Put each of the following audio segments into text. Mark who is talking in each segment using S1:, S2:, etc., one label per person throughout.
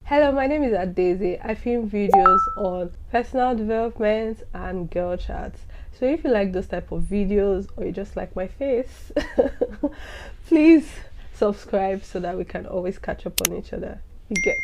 S1: Hello, my name is Adeze. I film videos on personal development and girl chats. So if you like those type of videos or you just like my face, please subscribe so that we can always catch up on each other. You get.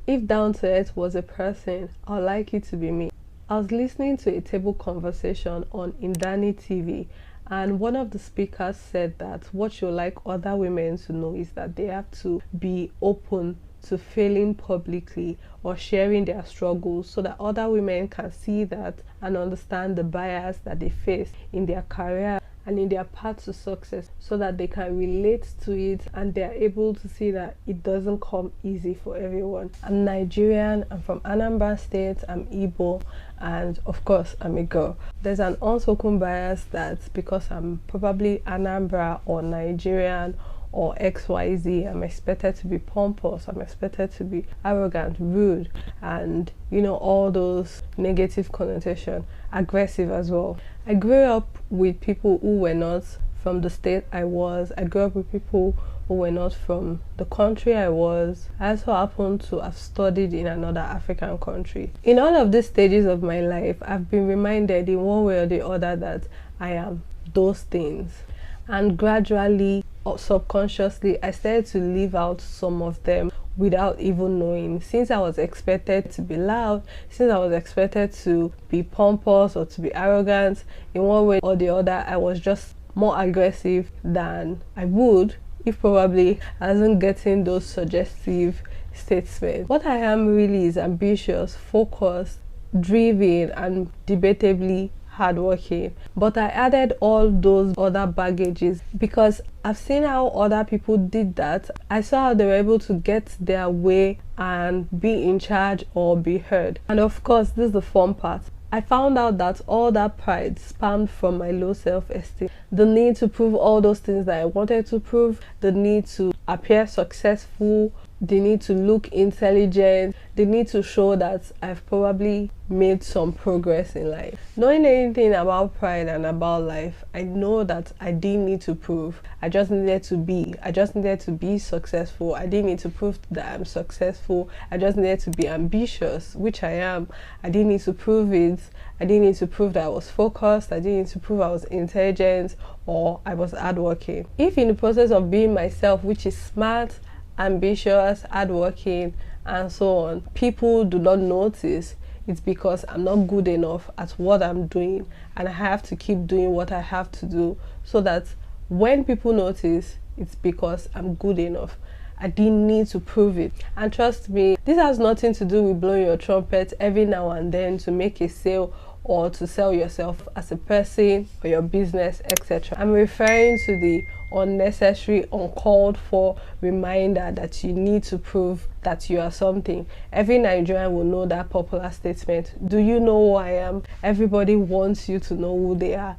S1: If down to earth was a person, I'd like it to be me. I was listening to a table conversation on Ndani TV, and one of the speakers said that what you like other women to know is that they have to be open to failing publicly or sharing their struggles so that other women can see that and understand the bias that they face in their career and in their path to success, so that they can relate to it and they're able to see that it doesn't come easy for everyone. I'm Nigerian, I'm from Anambra State, I'm Igbo, and of course I'm a girl. There's an Unsocon bias that because I'm probably Anambra or Nigerian or XYZ, I'm expected to be pompous, I'm expected to be arrogant, rude, and all those negative connotation, aggressive as well. I grew up with people who were not from the state I was. I grew up with people who were not from the country I was. I also happened to have studied in another African country. In all of these stages of my life, I've been reminded in one way or the other that I am those things. And gradually or subconsciously, I started to live out some of them without even knowing. Since I was expected to be loud, since I was expected to be pompous or to be arrogant, in one way or the other, I was just more aggressive than I would if probably I wasn't getting those suggestive statements. What I am really is ambitious, focused, driven, and debatably hardworking. But I added all those other baggages because I've seen how other people did that. I saw how they were able to get their way and be in charge or be heard. And of course, this is the fun part. I found out that all that pride spanned from my low self-esteem. The need to prove all those things that I wanted to prove, the need to appear successful, the need to look intelligent, the need to show that I've probably made some progress in life. Knowing anything about pride and about life, I know that I didn't need to prove. I just needed to be. I just needed to be successful. I didn't need to prove that I'm successful. I just needed to be ambitious, which I am. I didn't need to prove it. I didn't need to prove that I was focused. I didn't need to prove I was intelligent or I was hardworking. If in the process of being myself, which is smart, ambitious, hardworking, and so on, people do not notice, it's because I'm not good enough at what I'm doing, and I have to keep doing what I have to do so that when people notice, it's because I'm good enough. I didn't need to prove it. And trust me, this has nothing to do with blowing your trumpet every now and then to make a sale or to sell yourself as a person or your business, etc. I'm referring to the unnecessary, uncalled for reminder that you need to prove that you are something. Every Nigerian will know that popular statement, do you know who I am? Everybody wants you to know who they are.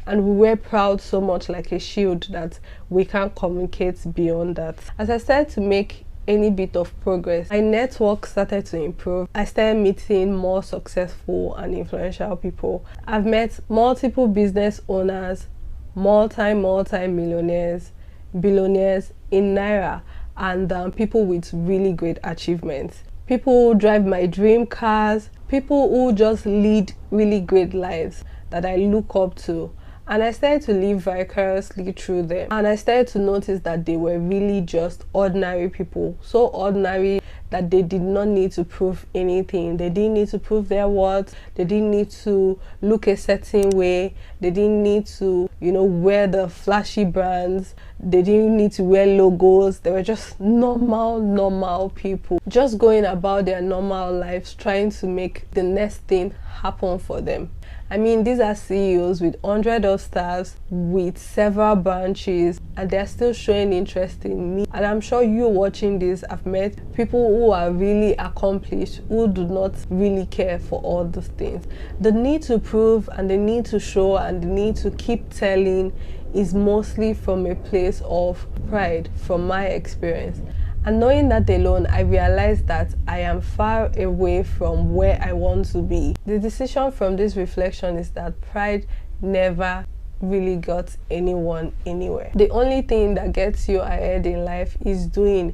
S1: And we wear proud so much like a shield that we can't communicate beyond that. As I started to make any bit of progress, my network started to improve. I started meeting more successful and influential people. I've met multiple business owners, multi-millionaires, billionaires in Naira, and people with really great achievements. People who drive my dream cars, people who just lead really great lives that I look up to. And I started to live vicariously through them. And I started to notice that they were really just ordinary people. So ordinary that they did not need to prove anything. They didn't need to prove their worth. They didn't need to look a certain way. They didn't need to, wear the flashy brands. They didn't need to wear logos. They were just normal people. Just going about their normal lives, trying to make the next thing happen for them. I mean, these are CEOs with hundreds of staffs, with several branches, and they're still showing interest in me. And I'm sure you watching this have met people who are really accomplished, who do not really care for all those things. The need to prove and the need to show and the need to keep telling is mostly from a place of pride, from my experience. And knowing that alone, I realized that I am far away from where I want to be. The decision from this reflection is that pride never really got anyone anywhere. The only thing that gets you ahead in life is in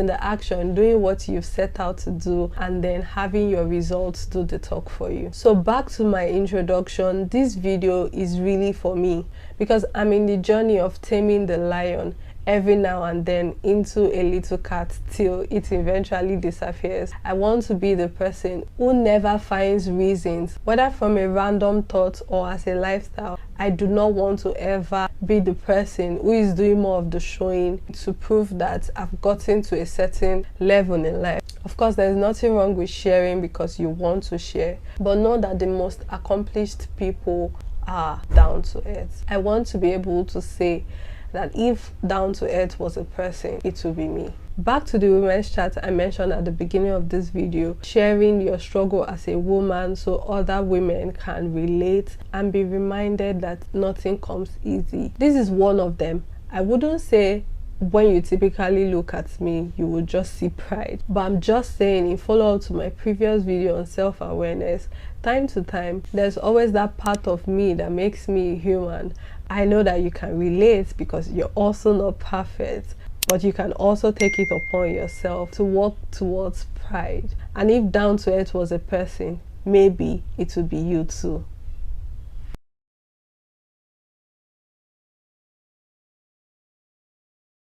S1: the action, doing what you've set out to do, and then having your results do the talk for you. So back to my introduction, this video is really for me because I'm in the journey of taming the lion every now and then into a little cat till it eventually disappears. I want to be the person who never finds reasons, whether from a random thought or as a lifestyle. I do not want to ever be the person who is doing more of the showing to prove that I've gotten to a certain level in life. Of course, there's nothing wrong with sharing because you want to share, but know that the most accomplished people are down to earth. I want to be able to say that if down to earth was a person, it would be me. Back to the women's chat I mentioned at the beginning of this video, sharing your struggle as a woman so other women can relate and be reminded that nothing comes easy. This is one of them. I wouldn't say when you typically look at me you would just see pride, but I'm just saying, in follow-up to my previous video on self-awareness, time to time there's always that part of me that makes me human. I know that you can relate because you're also not perfect, but you can also take it upon yourself to work towards pride. And if down to earth was a person, maybe it would be you too.